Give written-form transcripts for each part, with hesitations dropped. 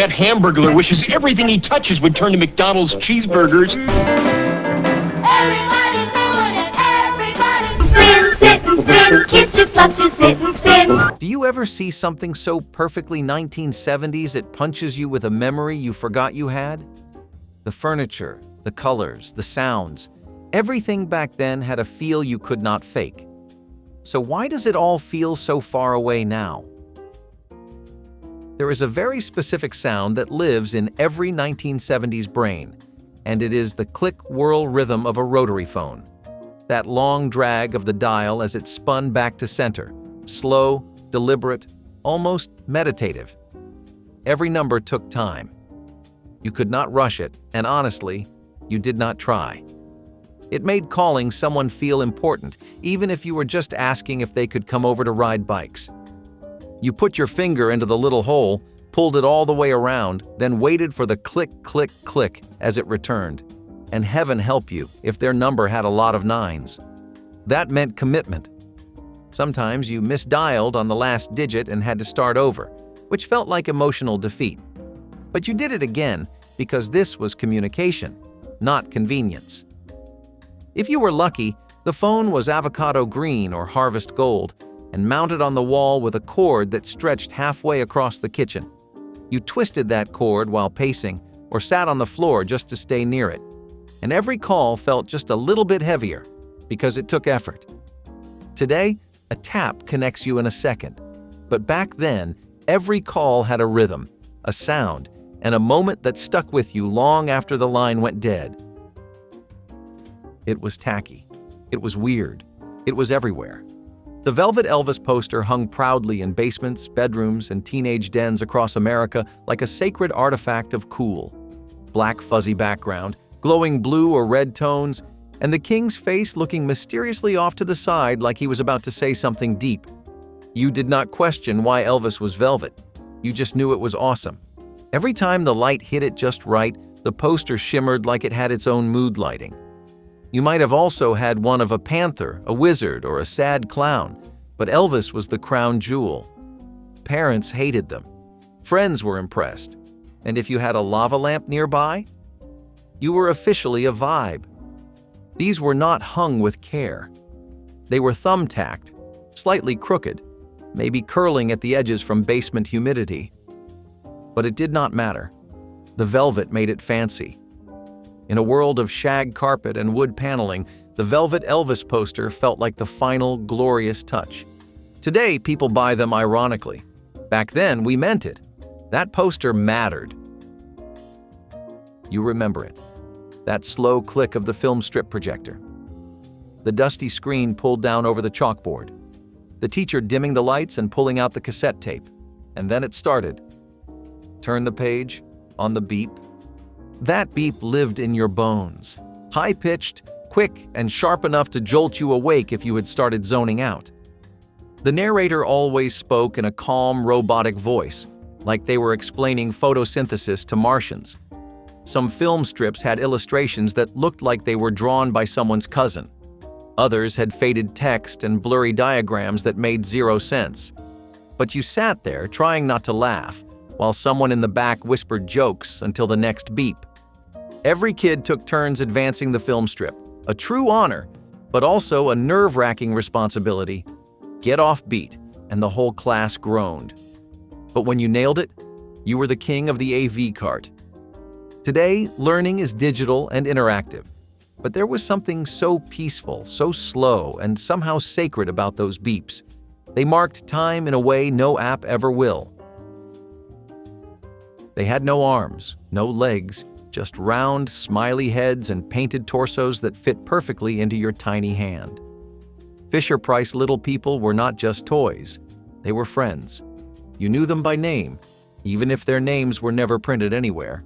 pet hamburglar wishes everything he touches would turn to McDonald's cheeseburgers. Everybody's doing it. Everybody's spin, sit and spin. Kids just love to sit and spin. Do you ever see something so perfectly 1970s it punches you with a memory you forgot you had? The furniture, the colors, the sounds, everything back then had a feel you could not fake. So why does it all feel so far away now? There is a very specific sound that lives in every 1970s brain, and it is the click-whirl rhythm of a rotary phone. That long drag of the dial as it spun back to center, slow, deliberate, almost meditative. Every number took time. You could not rush it, and honestly, you did not try. It made calling someone feel important, even if you were just asking if they could come over to ride bikes. You put your finger into the little hole, pulled it all the way around, then waited for the click, click, click as it returned. And heaven help you if their number had a lot of nines. That meant commitment. Sometimes you misdialed on the last digit and had to start over, which felt like emotional defeat. But you did it again because this was communication, not convenience. If you were lucky, the phone was avocado green or harvest gold and mounted on the wall with a cord that stretched halfway across the kitchen. You twisted that cord while pacing or sat on the floor just to stay near it. And every call felt just a little bit heavier because it took effort. Today, a tap connects you in a second. But back then, every call had a rhythm, a sound, and a moment that stuck with you long after the line went dead. It was tacky. It was weird. It was everywhere. The Velvet Elvis poster hung proudly in basements, bedrooms, and teenage dens across America like a sacred artifact of cool. Black fuzzy background, glowing blue or red tones, and the king's face looking mysteriously off to the side like he was about to say something deep. You did not question why Elvis was velvet. You just knew it was awesome. Every time the light hit it just right, the poster shimmered like it had its own mood lighting. You might have also had one of a panther, a wizard, or a sad clown, but Elvis was the crown jewel. Parents hated them. Friends were impressed. And if you had a lava lamp nearby, you were officially a vibe. These were not hung with care. They were thumbtacked, slightly crooked, maybe curling at the edges from basement humidity. But it did not matter. The velvet made it fancy. In a world of shag carpet and wood paneling, the Velvet Elvis poster felt like the final, glorious touch. Today, people buy them ironically. Back then, we meant it. That poster mattered. You remember it. That slow click of the film strip projector. The dusty screen pulled down over the chalkboard. The teacher dimming the lights and pulling out the cassette tape. And then it started. Turn the page, on the beep. That beep lived in your bones. High-pitched, quick, and sharp enough to jolt you awake if you had started zoning out. The narrator always spoke in a calm, robotic voice, like they were explaining photosynthesis to Martians. Some film strips had illustrations that looked like they were drawn by someone's cousin. Others had faded text and blurry diagrams that made zero sense. But you sat there trying not to laugh, while someone in the back whispered jokes until the next beep. Every kid took turns advancing the film strip, a true honor, but also a nerve-wracking responsibility. Get off beat, and the whole class groaned. But when you nailed it, you were the king of the AV cart. Today, learning is digital and interactive, but there was something so peaceful, so slow, and somehow sacred about those beeps. They marked time in a way no app ever will. They had no arms, no legs, just round, smiley heads and painted torsos that fit perfectly into your tiny hand. FisherPrice little people were not just toys. They were friends. You knew them by name, even if their names were never printed anywhere.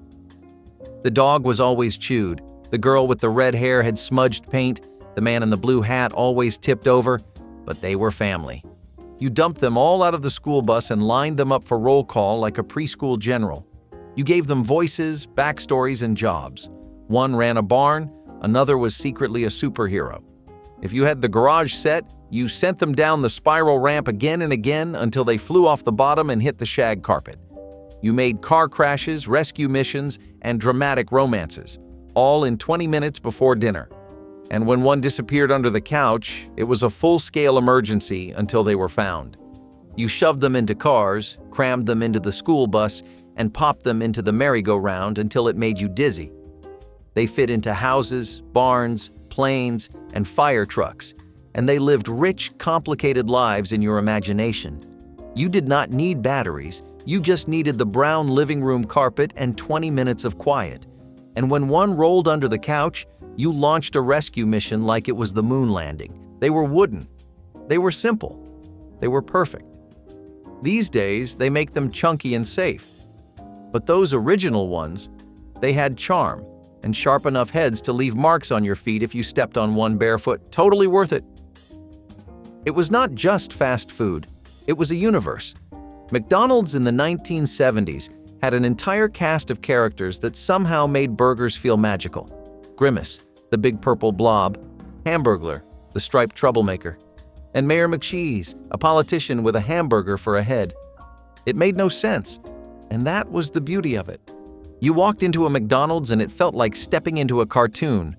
The dog was always chewed. The girl with the red hair had smudged paint. The man in the blue hat always tipped over, but they were family. You dumped them all out of the school bus and lined them up for roll call like a preschool general. You gave them voices, backstories, and jobs. One ran a barn, another was secretly a superhero. If you had the garage set, you sent them down the spiral ramp again and again until they flew off the bottom and hit the shag carpet. You made car crashes, rescue missions, and dramatic romances, all in 20 minutes before dinner. And when one disappeared under the couch, it was a full-scale emergency until they were found. You shoved them into cars, crammed them into the school bus, and popped them into the merry-go-round until it made you dizzy. They fit into houses, barns, planes, and fire trucks, and they lived rich, complicated lives in your imagination. You did not need batteries, you just needed the brown living room carpet and 20 minutes of quiet. And when one rolled under the couch, you launched a rescue mission like it was the moon landing. They were wooden. They were simple. They were perfect. These days, they make them chunky and safe. But those original ones, they had charm and sharp enough heads to leave marks on your feet if you stepped on one barefoot. Totally worth it. It was not just fast food. It was a universe. McDonald's in the 1970s had an entire cast of characters that somehow made burgers feel magical. Grimace, the big purple blob, Hamburglar, the striped troublemaker, and Mayor McCheese, a politician with a hamburger for a head. It made no sense, and that was the beauty of it. You walked into a McDonald's and it felt like stepping into a cartoon.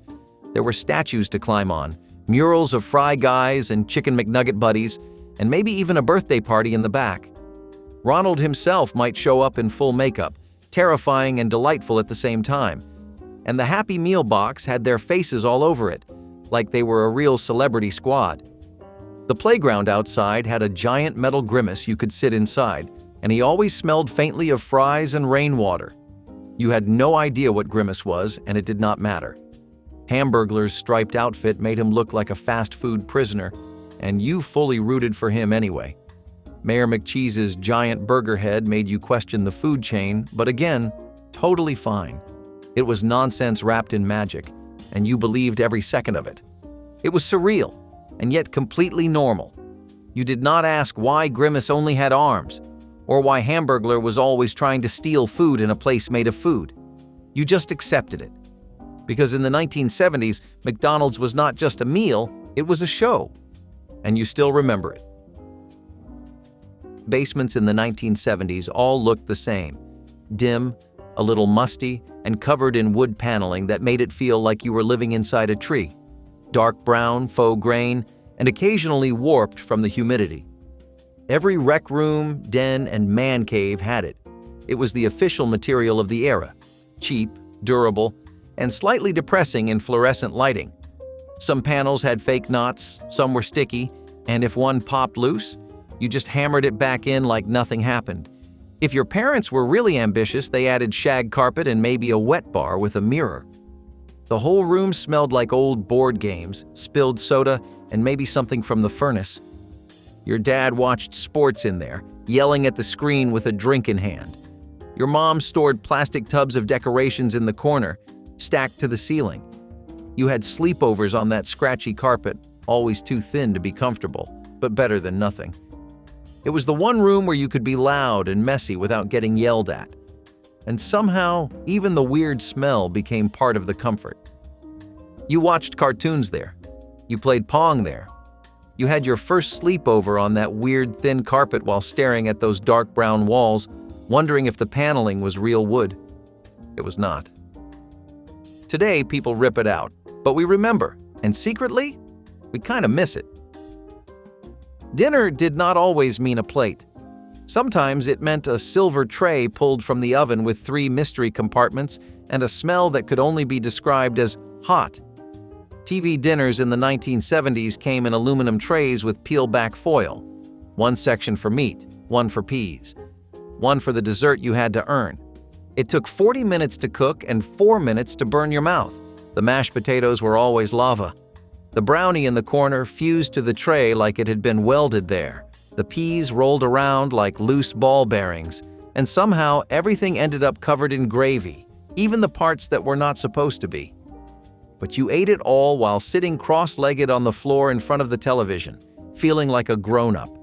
There were statues to climb on, murals of Fry Guys and Chicken McNugget buddies, and maybe even a birthday party in the back. Ronald himself might show up in full makeup, terrifying and delightful at the same time. And the Happy Meal box had their faces all over it, like they were a real celebrity squad. The playground outside had a giant metal Grimace you could sit inside, and he always smelled faintly of fries and rainwater. You had no idea what Grimace was, and it did not matter. Hamburglar's striped outfit made him look like a fast food prisoner, and you fully rooted for him anyway. Mayor McCheese's giant burger head made you question the food chain, but again, totally fine. It was nonsense wrapped in magic, and you believed every second of it. It was surreal, and yet completely normal. You did not ask why Grimace only had arms, or why Hamburglar was always trying to steal food in a place made of food. You just accepted it. Because in the 1970s, McDonald's was not just a meal, it was a show. And you still remember it. Basements in the 1970s all looked the same. Dim, a little musty, and covered in wood paneling that made it feel like you were living inside a tree. Dark brown, faux grain, and occasionally warped from the humidity. Every rec room, den, and man cave had it. It was the official material of the era. Cheap, durable, and slightly depressing in fluorescent lighting. Some panels had fake knots, some were sticky, and if one popped loose, you just hammered it back in like nothing happened. If your parents were really ambitious, they added shag carpet and maybe a wet bar with a mirror. The whole room smelled like old board games, spilled soda, and maybe something from the furnace. Your dad watched sports in there, yelling at the screen with a drink in hand. Your mom stored plastic tubs of decorations in the corner, stacked to the ceiling. You had sleepovers on that scratchy carpet, always too thin to be comfortable, but better than nothing. It was the one room where you could be loud and messy without getting yelled at. And somehow, even the weird smell became part of the comfort. You watched cartoons there. You played Pong there. You had your first sleepover on that weird thin carpet while staring at those dark brown walls, wondering if the paneling was real wood. It was not. Today, people rip it out, but we remember, and secretly, we kind of miss it. Dinner did not always mean a plate. Sometimes it meant a silver tray pulled from the oven with 3 mystery compartments and a smell that could only be described as hot. TV dinners in the 1970s came in aluminum trays with peel-back foil. One section for meat, one for peas, one for the dessert you had to earn. It took 40 minutes to cook and 4 minutes to burn your mouth. The mashed potatoes were always lava. The brownie in the corner fused to the tray like it had been welded there. The peas rolled around like loose ball bearings, and somehow everything ended up covered in gravy, even the parts that were not supposed to be. But you ate it all while sitting cross-legged on the floor in front of the television, feeling like a grown-up.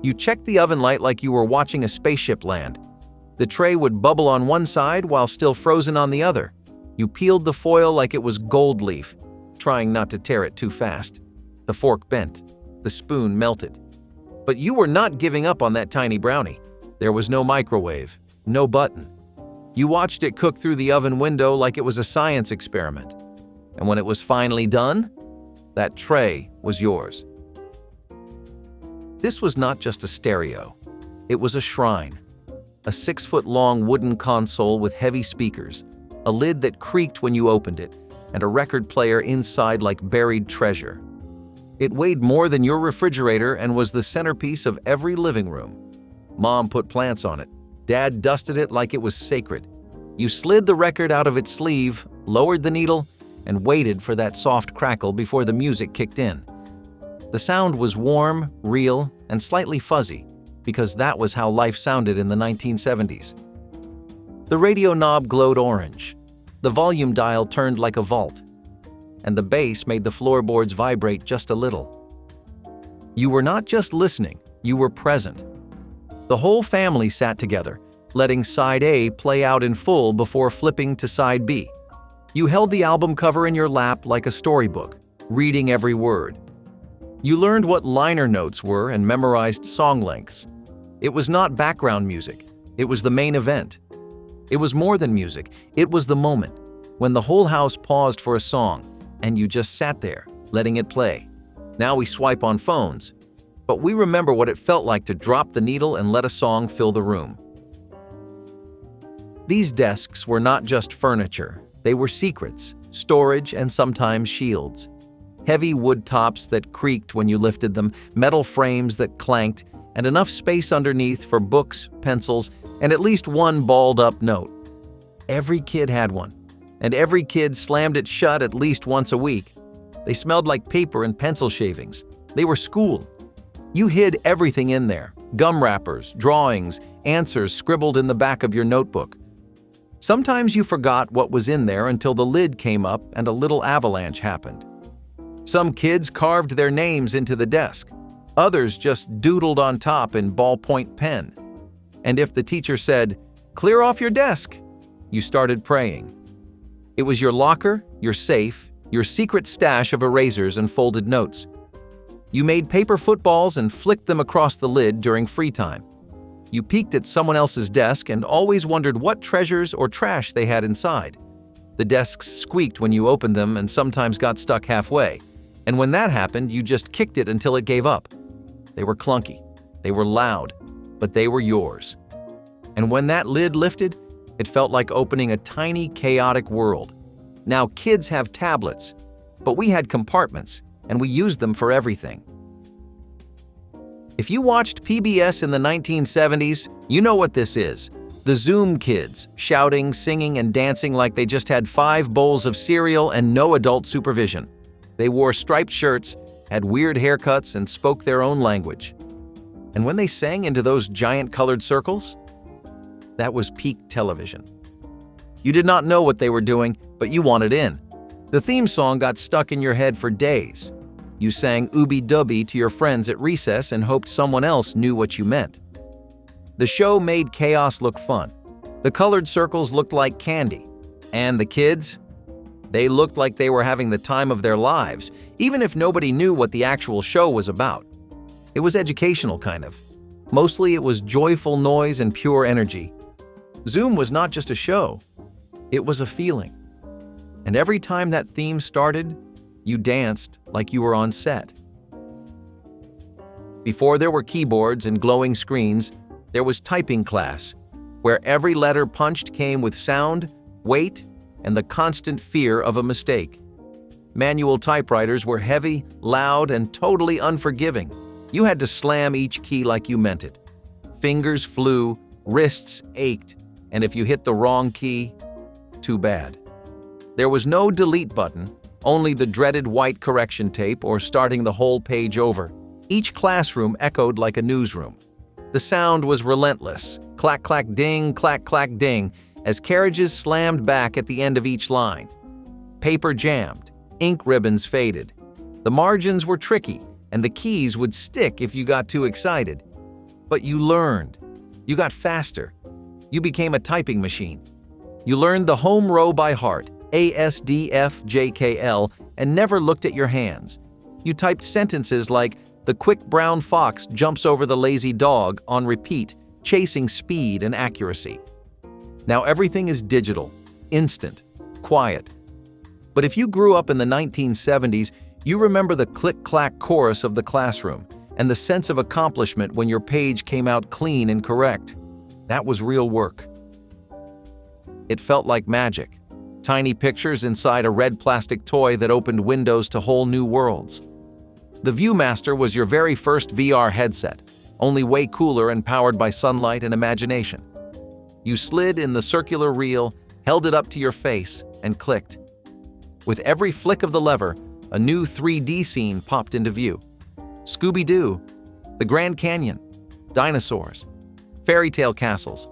You checked the oven light like you were watching a spaceship land. The tray would bubble on one side while still frozen on the other. You peeled the foil like it was gold leaf, trying not to tear it too fast. The fork bent. The spoon melted. But you were not giving up on that tiny brownie. There was no microwave, no button. You watched it cook through the oven window like it was a science experiment. And when it was finally done, that tray was yours. This was not just a stereo. It was a shrine. A 6-foot-long wooden console with heavy speakers, a lid that creaked when you opened it, and a record player inside like buried treasure. It weighed more than your refrigerator and was the centerpiece of every living room. Mom put plants on it. Dad dusted it like it was sacred. You slid the record out of its sleeve, lowered the needle, and waited for that soft crackle before the music kicked in. The sound was warm, real, and slightly fuzzy, because that was how life sounded in the 1970s. The radio knob glowed orange. The volume dial turned like a vault. And the bass made the floorboards vibrate just a little. You were not just listening, you were present. The whole family sat together, letting side A play out in full before flipping to side B. You held the album cover in your lap like a storybook, reading every word. You learned what liner notes were and memorized song lengths. It was not background music, it was the main event. It was more than music, it was the moment, when the whole house paused for a song, and you just sat there, letting it play. Now we swipe on phones, but we remember what it felt like to drop the needle and let a song fill the room. These desks were not just furniture, they were secrets, storage, and sometimes shields. Heavy wood tops that creaked when you lifted them, metal frames that clanked, and enough space underneath for books, pencils, and at least one balled-up note. Every kid had one, and every kid slammed it shut at least once a week. They smelled like paper and pencil shavings. They were school. You hid everything in there, gum wrappers, drawings, answers scribbled in the back of your notebook. Sometimes you forgot what was in there until the lid came up and a little avalanche happened. Some kids carved their names into the desk. Others just doodled on top in ballpoint pen. And if the teacher said, "Clear off your desk," you started praying. It was your locker, your safe, your secret stash of erasers and folded notes. You made paper footballs and flicked them across the lid during free time. You peeked at someone else's desk and always wondered what treasures or trash they had inside. The desks squeaked when you opened them and sometimes got stuck halfway. And when that happened, you just kicked it until it gave up. They were clunky, they were loud, but they were yours. And when that lid lifted, it felt like opening a tiny, chaotic world. Now kids have tablets, but we had compartments, and we used them for everything. If you watched PBS in the 1970s, you know what this is. The Zoom kids, shouting, singing, and dancing like they just had 5 bowls of cereal and no adult supervision. They wore striped shirts, had weird haircuts, and spoke their own language. And when they sang into those giant colored circles, that was peak television. You did not know what they were doing, but you wanted in. The theme song got stuck in your head for days. You sang Ooby Dooby to your friends at recess and hoped someone else knew what you meant. The show made chaos look fun. The colored circles looked like candy. And the kids? They looked like they were having the time of their lives, even if nobody knew what the actual show was about. It was educational, kind of. Mostly it was joyful noise and pure energy. Zoom was not just a show. It was a feeling. And every time that theme started, you danced like you were on set. Before there were keyboards and glowing screens, there was typing class, where every letter punched came with sound, weight, and the constant fear of a mistake. Manual typewriters were heavy, loud, and totally unforgiving. You had to slam each key like you meant it. Fingers flew, wrists ached, and if you hit the wrong key, too bad. There was no delete button, only the dreaded white correction tape or starting the whole page over. Each classroom echoed like a newsroom. The sound was relentless, clack, clack, ding, as carriages slammed back at the end of each line. Paper jammed, ink ribbons faded. The margins were tricky, and the keys would stick if you got too excited. But you learned. You got faster. You became a typing machine. You learned the home row by heart, ASDFJKL, and never looked at your hands. You typed sentences like, "The quick brown fox jumps over the lazy dog" on repeat, chasing speed and accuracy. Now everything is digital, instant, quiet. But if you grew up in the 1970s, you remember the click-clack chorus of the classroom and the sense of accomplishment when your page came out clean and correct. That was real work. It felt like magic. Tiny pictures inside a red plastic toy that opened windows to whole new worlds. The Viewmaster was your very first VR headset, only way cooler and powered by sunlight and imagination. You slid in the circular reel, held it up to your face, and clicked. With every flick of the lever, a new 3D scene popped into view. Scooby-Doo, the Grand Canyon, dinosaurs, fairy tale castles.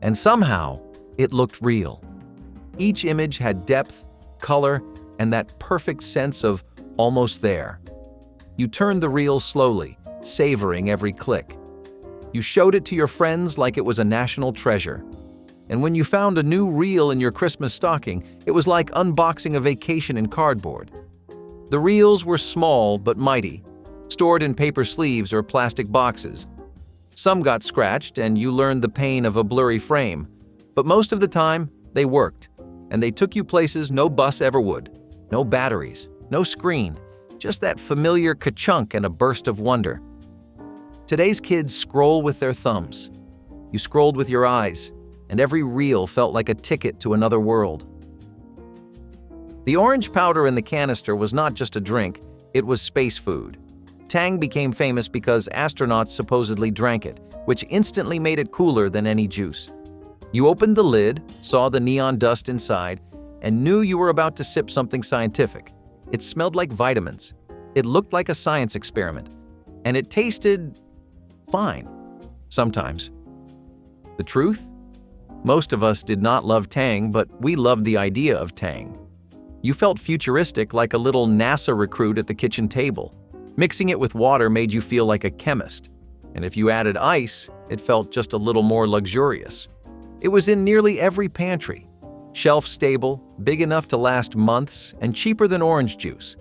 And somehow, it looked real. Each image had depth, color, and that perfect sense of almost there. You turned the reel slowly, savoring every click. You showed it to your friends like it was a national treasure. And when you found a new reel in your Christmas stocking, it was like unboxing a vacation in cardboard. The reels were small but mighty, stored in paper sleeves or plastic boxes. Some got scratched and you learned the pain of a blurry frame, but most of the time, they worked, and they took you places no bus ever would. No batteries, no screen, just that familiar ka-chunk and a burst of wonder. Today's kids scroll with their thumbs. You scrolled with your eyes, and every reel felt like a ticket to another world. The orange powder in the canister was not just a drink, it was space food. Tang became famous because astronauts supposedly drank it, which instantly made it cooler than any juice. You opened the lid, saw the neon dust inside, and knew you were about to sip something scientific. It smelled like vitamins. It looked like a science experiment. And it tasted fine. Sometimes. The truth? Most of us did not love Tang, but we loved the idea of Tang. You felt futuristic like a little NASA recruit at the kitchen table. Mixing it with water made you feel like a chemist. And if you added ice, it felt just a little more luxurious. It was in nearly every pantry. Shelf-stable, big enough to last months, and cheaper than orange juice.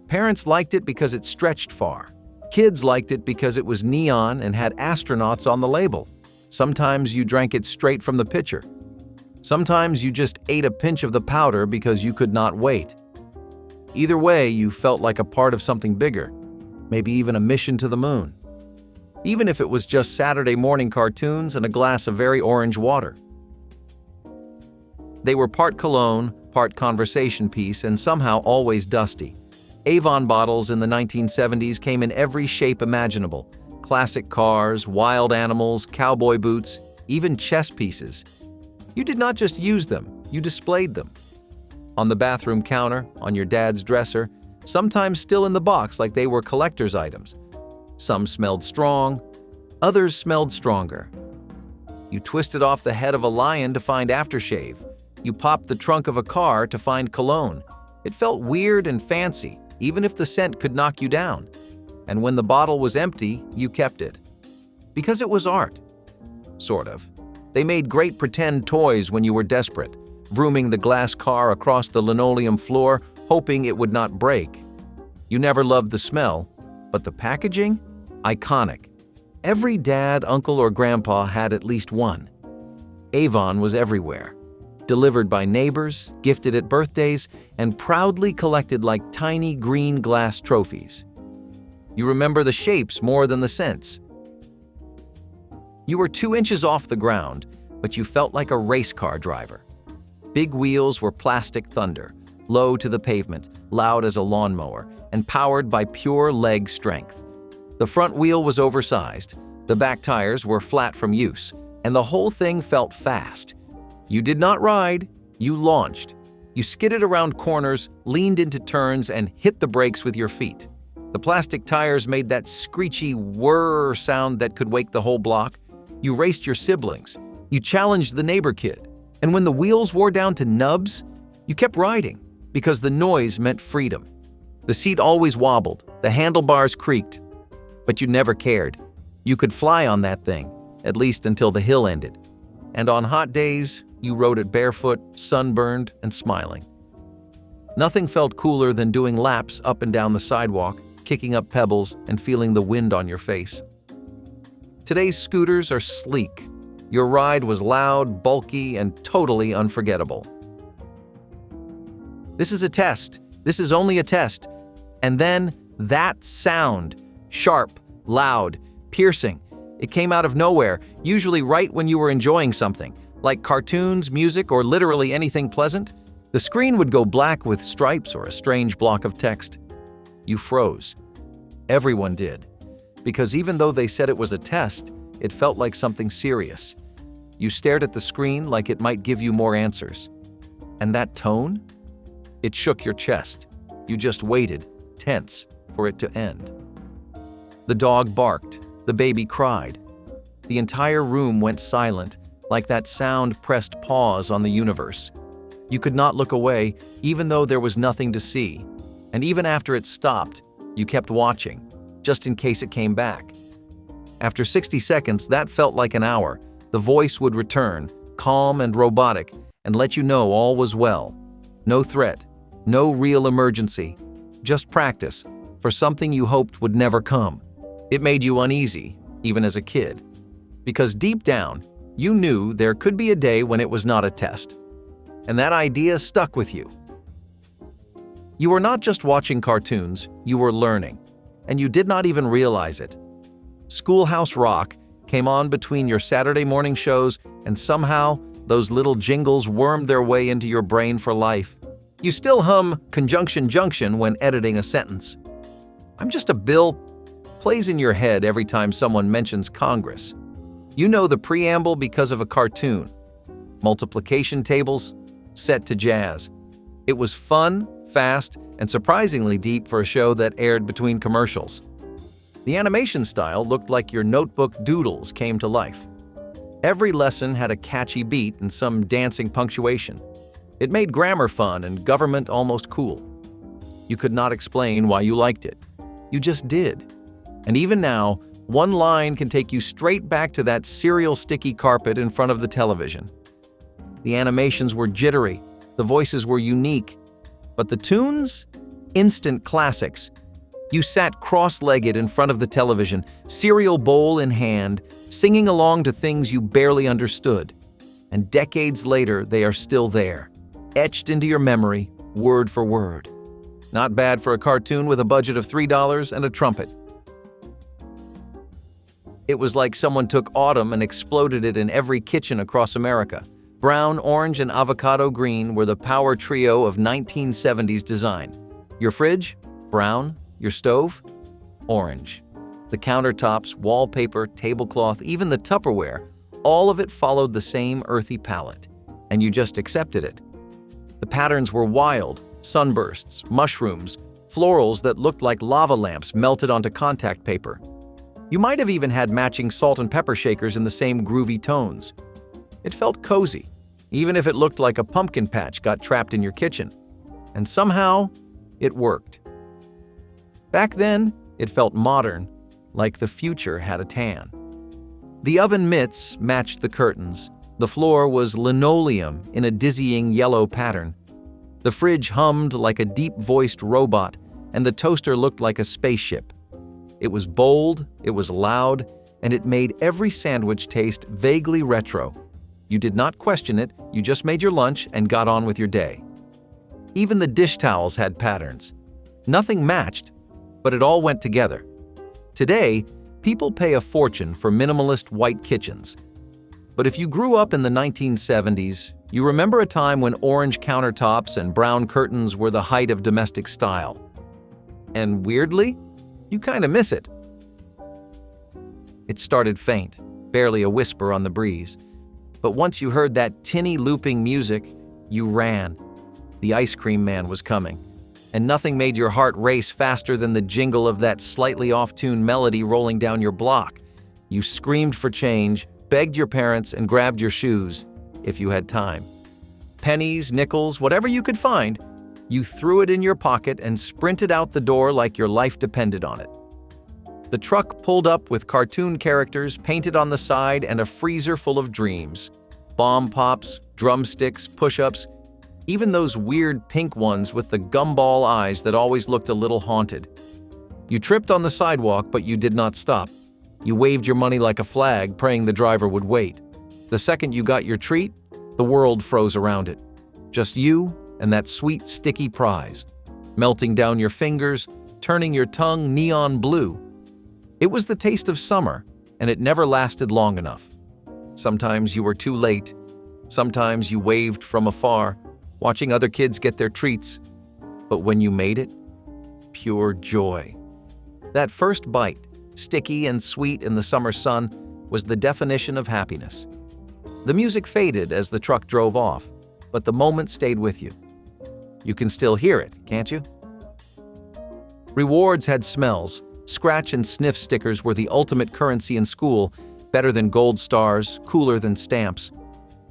Parents liked it because it stretched far. Kids liked it because it was neon and had astronauts on the label. Sometimes you drank it straight from the pitcher. Sometimes you just ate a pinch of the powder because you could not wait. Either way, you felt like a part of something bigger, maybe even a mission to the moon. Even if it was just Saturday morning cartoons and a glass of very orange water. They were part cologne, part conversation piece, and somehow always dusty. Avon bottles in the 1970s came in every shape imaginable. Classic cars, wild animals, cowboy boots, even chess pieces. You did not just use them, you displayed them. On the bathroom counter, on your dad's dresser, sometimes still in the box like they were collector's items. Some smelled strong, others smelled stronger. You twisted off the head of a lion to find aftershave. You popped the trunk of a car to find cologne. It felt weird and fancy, even if the scent could knock you down. And when the bottle was empty, you kept it. Because it was art. Sort of. They made great pretend toys when you were desperate, vrooming the glass car across the linoleum floor, hoping it would not break. You never loved the smell, but the packaging? Iconic. Every dad, uncle, or grandpa had at least one. Avon was everywhere. Delivered by neighbors, gifted at birthdays, and proudly collected like tiny green glass trophies. You remember the shapes more than the scents. You were 2 inches off the ground, but you felt like a race car driver. Big wheels were plastic thunder, low to the pavement, loud as a lawnmower, and powered by pure leg strength. The front wheel was oversized, the back tires were flat from use, and the whole thing felt fast. You did not ride, you launched. You skidded around corners, leaned into turns, and hit the brakes with your feet. The plastic tires made that screechy whirr sound that could wake the whole block. You raced your siblings. You challenged the neighbor kid. And when the wheels wore down to nubs, you kept riding because the noise meant freedom. The seat always wobbled, the handlebars creaked. But you never cared. You could fly on that thing, at least until the hill ended. And on hot days, you rode it barefoot, sunburned, and smiling. Nothing felt cooler than doing laps up and down the sidewalk, kicking up pebbles, and feeling the wind on your face. Today's scooters are sleek, Your ride was loud, bulky, and totally unforgettable. This is a test. This is only a test. And then that sound, sharp, loud, piercing. It came out of nowhere, usually right when you were enjoying something, like cartoons, music, or literally anything pleasant. The screen would go black with stripes or a strange block of text. You froze. Everyone did. Because even though they said it was a test, it felt like something serious. You stared at the screen like it might give you more answers. And that tone? It shook your chest. You just waited, tense, for it to end. The dog barked. The baby cried. The entire room went silent, like that sound pressed pause on the universe. You could not look away, even though there was nothing to see. And even after it stopped, you kept watching, just in case it came back. After 60 seconds, that felt like an hour. The voice would return, calm and robotic, and let you know all was well. No threat, no real emergency, just practice for something you hoped would never come. It made you uneasy, even as a kid, because deep down, you knew there could be a day when it was not a test. And that idea stuck with you. You were not just watching cartoons, you were learning, and you did not even realize it. Schoolhouse Rock came on between your Saturday morning shows, and somehow those little jingles wormed their way into your brain for life. You still hum Conjunction Junction when editing a sentence. I'm just a bill plays in your head every time someone mentions Congress. You know the preamble because of a cartoon. Multiplication tables, set to jazz. It was fun, fast, and surprisingly deep for a show that aired between commercials. The animation style looked like your notebook doodles came to life. Every lesson had a catchy beat and some dancing punctuation. It made grammar fun and government almost cool. You could not explain why you liked it. You just did. And even now, one line can take you straight back to that cereal sticky carpet in front of the television. The animations were jittery, the voices were unique, but the tunes? Instant classics. You sat cross-legged in front of the television, cereal bowl in hand, singing along to things you barely understood. And decades later, they are still there, etched into your memory, word for word. Not bad for a cartoon with a budget of $3 and a trumpet. It was like someone took autumn and exploded it in every kitchen across America. Brown, orange, and avocado green were the power trio of 1970s design. Your fridge? Brown. Your stove? Orange. The countertops, wallpaper, tablecloth, even the Tupperware, all of it followed the same earthy palette, and you just accepted it. The patterns were wild, sunbursts, mushrooms, florals that looked like lava lamps melted onto contact paper. You might have even had matching salt and pepper shakers in the same groovy tones. It felt cozy, even if it looked like a pumpkin patch got trapped in your kitchen. And somehow, it worked. Back then, it felt modern, like the future had a tan. The oven mitts matched the curtains. The floor was linoleum in a dizzying yellow pattern. The fridge hummed like a deep-voiced robot, and the toaster looked like a spaceship. It was bold, it was loud, and it made every sandwich taste vaguely retro. You did not question it, you just made your lunch and got on with your day. Even the dish towels had patterns. Nothing matched, but it all went together. Today, people pay a fortune for minimalist white kitchens. But if you grew up in the 1970s, you remember a time when orange countertops and brown curtains were the height of domestic style. And weirdly, you kind of miss it. It started faint, barely a whisper on the breeze. But once you heard that tinny looping music, you ran. The ice cream man was coming, and nothing made your heart race faster than the jingle of that slightly off-tune melody rolling down your block. You screamed for change, begged your parents, and grabbed your shoes, if you had time. Pennies, nickels, whatever you could find, you threw it in your pocket and sprinted out the door like your life depended on it. The truck pulled up with cartoon characters painted on the side and a freezer full of dreams. Bomb pops, drumsticks, push-ups, even those weird pink ones with the gumball eyes that always looked a little haunted. You tripped on the sidewalk, but you did not stop. You waved your money like a flag, praying the driver would wait. The second you got your treat, the world froze around it. Just you and that sweet, sticky prize, melting down your fingers, turning your tongue neon blue. It was the taste of summer, and it never lasted long enough. Sometimes you were too late. Sometimes you waved from afar, watching other kids get their treats. But when you made it, pure joy. That first bite, sticky and sweet in the summer sun, was the definition of happiness. The music faded as the truck drove off, but the moment stayed with you. You can still hear it, can't you? Rewards had smells. Scratch and sniff stickers were the ultimate currency in school, better than gold stars, cooler than stamps.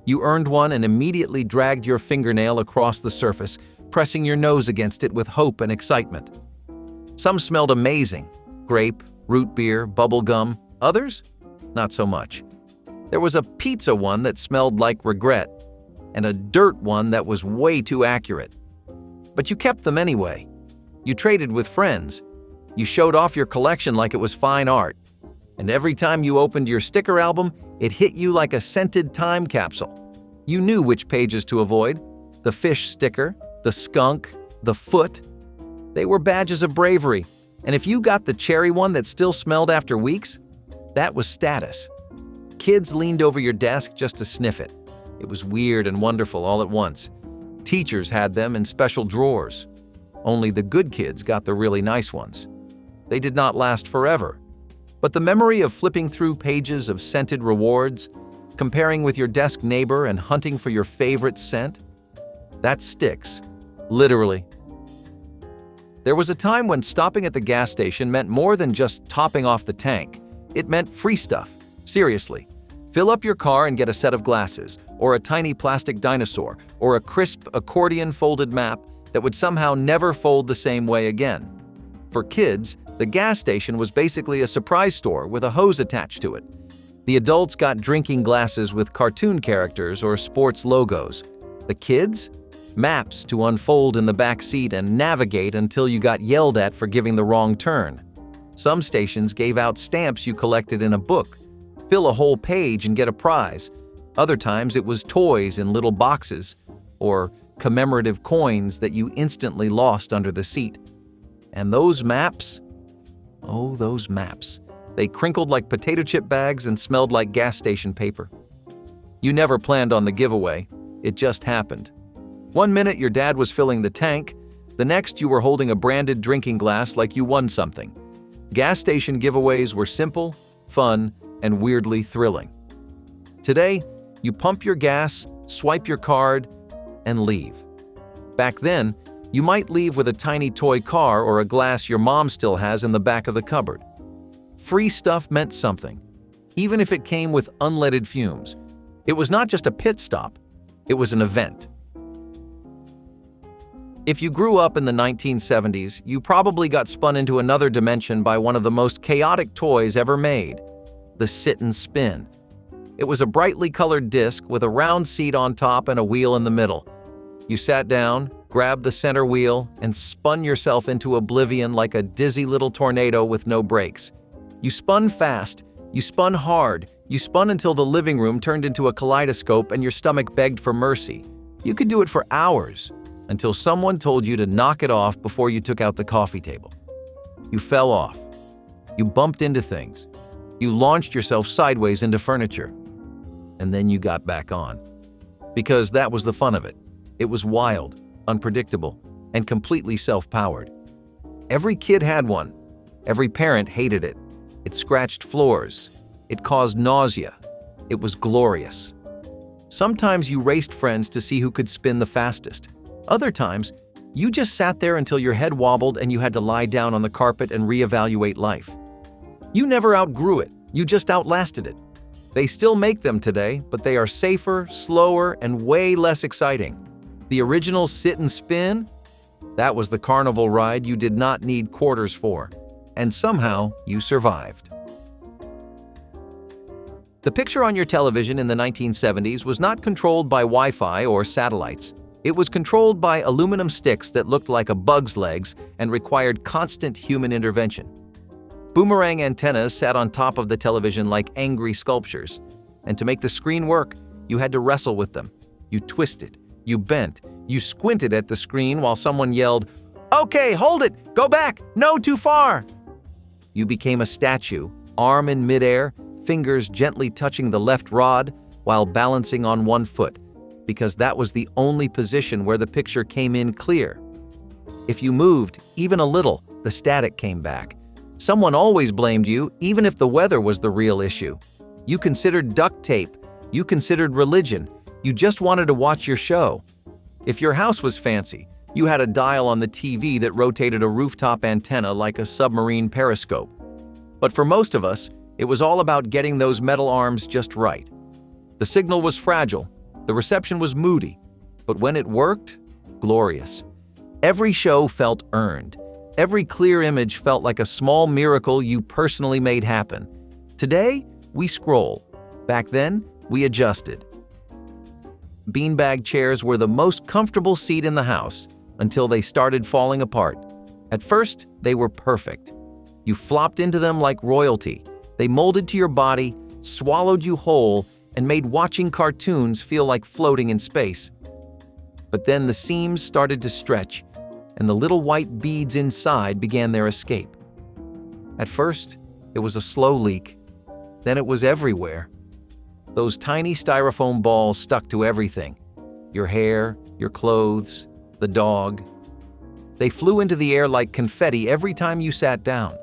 You earned one and immediately dragged your fingernail across the surface, pressing your nose against it with hope and excitement. Some smelled amazing: grape, root beer, bubble gum. Others? Not so much. There was a pizza one that smelled like regret, and a dirt one that was way too accurate. But you kept them anyway. You traded with friends. You showed off your collection like it was fine art. And every time you opened your sticker album, it hit you like a scented time capsule. You knew which pages to avoid: the fish sticker, the skunk, the foot. They were badges of bravery. And if you got the cherry one that still smelled after weeks, that was status. Kids leaned over your desk just to sniff it. It was weird and wonderful all at once. Teachers had them in special drawers. Only the good kids got the really nice ones. They did not last forever. But the memory of flipping through pages of scented rewards, comparing with your desk neighbor and hunting for your favorite scent, that sticks, literally. There was a time when stopping at the gas station meant more than just topping off the tank. It meant free stuff. Seriously. Fill up your car and get a set of glasses, or a tiny plastic dinosaur, or a crisp accordion folded map that would somehow never fold the same way again. For kids, the gas station was basically a surprise store with a hose attached to it. The adults got drinking glasses with cartoon characters or sports logos. The kids? Maps to unfold in the back seat and navigate until you got yelled at for giving the wrong turn. Some stations gave out stamps you collected in a book. Fill a whole page and get a prize. Other times it was toys in little boxes or commemorative coins that you instantly lost under the seat. And those maps? Oh, those maps. They crinkled like potato chip bags and smelled like gas station paper. You never planned on the giveaway. It just happened. One minute your dad was filling the tank, the next you were holding a branded drinking glass like you won something. Gas station giveaways were simple, fun, and weirdly thrilling. Today, you pump your gas, swipe your card, and leave. Back then, you might leave with a tiny toy car or a glass your mom still has in the back of the cupboard. Free stuff meant something, even if it came with unleaded fumes. It was not just a pit stop, it was an event. If you grew up in the 1970s, you probably got spun into another dimension by one of the most chaotic toys ever made, the sit and spin. It was a brightly colored disc with a round seat on top and a wheel in the middle. You sat down, grabbed the center wheel, and spun yourself into oblivion like a dizzy little tornado with no brakes. You spun fast, you spun hard, you spun until the living room turned into a kaleidoscope and your stomach begged for mercy. You could do it for hours, until someone told you to knock it off before you took out the coffee table. You fell off. You bumped into things. You launched yourself sideways into furniture. And then you got back on. Because that was the fun of it. It was wild, unpredictable, and completely self-powered. Every kid had one. Every parent hated it. It scratched floors. It caused nausea. It was glorious. Sometimes you raced friends to see who could spin the fastest. Other times, you just sat there until your head wobbled and you had to lie down on the carpet and reevaluate life. You never outgrew it. You just outlasted it. They still make them today, but they are safer, slower, and way less exciting. The original sit and spin? That was the carnival ride you did not need quarters for. And somehow, you survived. The picture on your television in the 1970s was not controlled by Wi-Fi or satellites. It was controlled by aluminum sticks that looked like a bug's legs and required constant human intervention. Boomerang antennas sat on top of the television like angry sculptures. And to make the screen work, you had to wrestle with them. You twisted, you bent, you squinted at the screen while someone yelled, "Okay, hold it! Go back! No, too far!" You became a statue, arm in midair, fingers gently touching the left rod while balancing on one foot, because that was the only position where the picture came in clear. If you moved, even a little, the static came back. Someone always blamed you, even if the weather was the real issue. You considered duct tape. You considered religion. You just wanted to watch your show. If your house was fancy, you had a dial on the TV that rotated a rooftop antenna like a submarine periscope. But for most of us, it was all about getting those metal arms just right. The signal was fragile. The reception was moody. But when it worked, glorious. Every show felt earned. Every clear image felt like a small miracle you personally made happen. Today, we scroll. Back then, we adjusted. Beanbag chairs were the most comfortable seat in the house until they started falling apart. At first, they were perfect. You flopped into them like royalty. They molded to your body, swallowed you whole, and made watching cartoons feel like floating in space. But then the seams started to stretch, and the little white beads inside began their escape. At first, it was a slow leak. Then it was everywhere. Those tiny styrofoam balls stuck to everything. Your hair, your clothes, the dog. They flew into the air like confetti every time you sat down.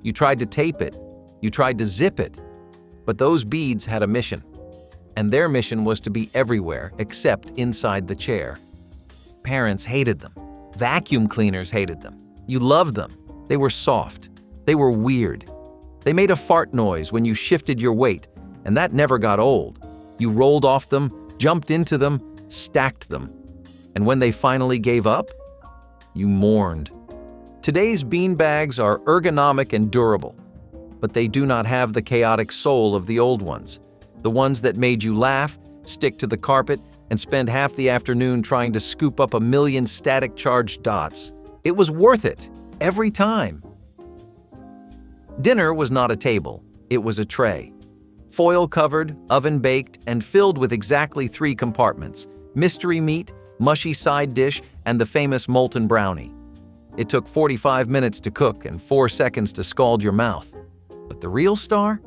You tried to tape it. You tried to zip it. But those beads had a mission. And their mission was to be everywhere except inside the chair. Parents hated them. Vacuum cleaners hated them. You loved them. They were soft. They were weird. They made a fart noise when you shifted your weight, and that never got old. You rolled off them, jumped into them, stacked them. And when they finally gave up, you mourned. Today's beanbags are ergonomic and durable, but they do not have the chaotic soul of the old ones. The ones that made you laugh, stick to the carpet, and spend half the afternoon trying to scoop up a million static-charged dots. It was worth it, every time. Dinner was not a table, it was a tray. Foil-covered, oven-baked, and filled with exactly 3 compartments: mystery meat, mushy side dish, and the famous molten brownie. It took 45 minutes to cook and 4 seconds to scald your mouth. But the real star?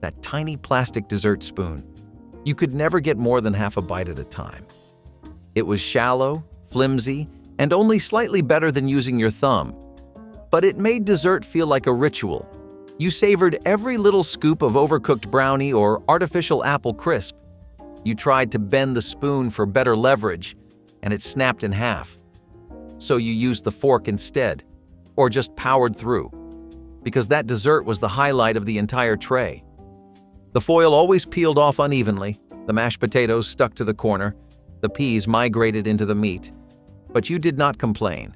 That tiny plastic dessert spoon. You could never get more than half a bite at a time. It was shallow, flimsy, and only slightly better than using your thumb. But it made dessert feel like a ritual. You savored every little scoop of overcooked brownie or artificial apple crisp. You tried to bend the spoon for better leverage, and it snapped in half. So you used the fork instead, or just powered through, because that dessert was the highlight of the entire tray. The foil always peeled off unevenly, the mashed potatoes stuck to the corner, the peas migrated into the meat. But you did not complain.